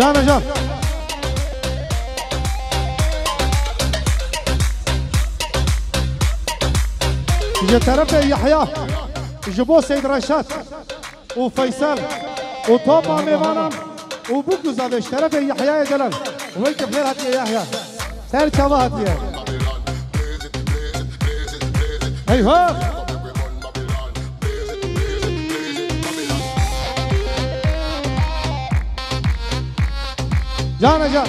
جان جان جه طرف يحيى جبو سيد رشاد وفيصل وطوبا ميوانم وبوكو زادش طرف يحيى جلال ويك بخير هاتي يا يحيى سير شباب هاتي ايوه جانا جان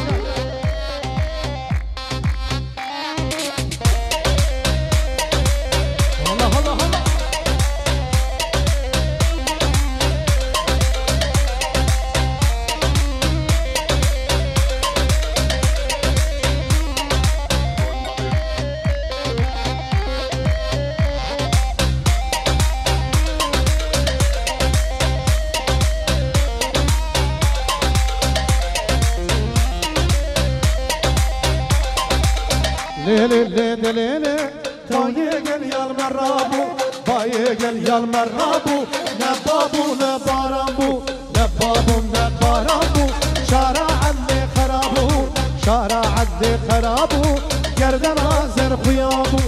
ليلي ليلي ليلي طايق يا المرابو بايق يا المرابو نبابو نبارابو نبابو نبارابو شارع اللي خرابو شارع اللي خرابو گردن آزر خيابو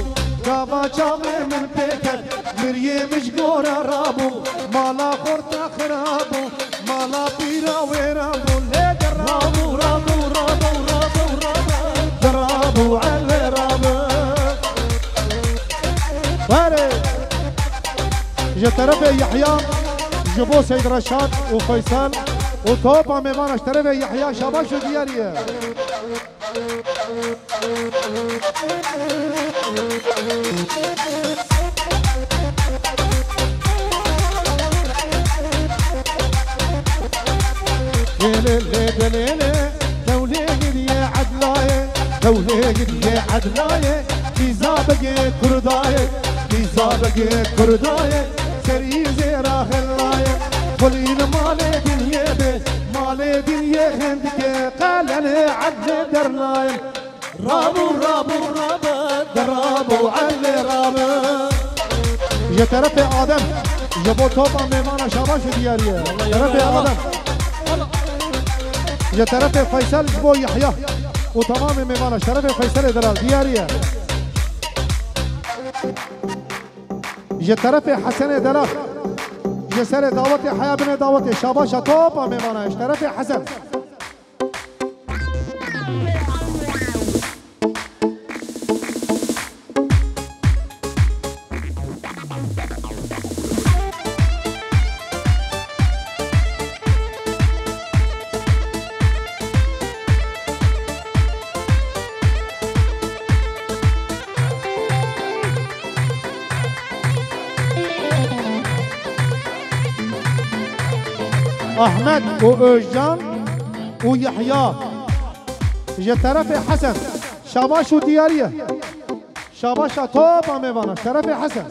كابا جامي من بيكر مريه مشغور رابو مالا خورتا خرابو مالا بيرا ويرابو ليه درابو رابو رابو رابو رابو درابو علي جه طرف يحيى جبو سيد رشاد وفيصل وطوبا ميمانش طرف يحيى شباش دياريه ليلي ليلي ليلي توليق يا عدلايه توليق يا عدلايه في زابق كردايه في زابق كردايه سري زيرا خلايه قولين مالي دنيا به مالي دنيا هندك قال انا عدل درنايه رابو رابو رابو درابو علي رابو يا طرف آدم جبو توبا ميمانا شاباش دياريه طرف آدم يا طرف فيصل جبو يحيى وتمام ميمانا شرف فيصل دلال دياريه يا طرف حسن دلال يا سر دعوتي حياة بن دعوتي شاباش توبا ميمانا طرف حسن احمد واوجان ويحيى جه طرف حسن شاباش ودياريه شاباش توبا ميوانا طرف حسن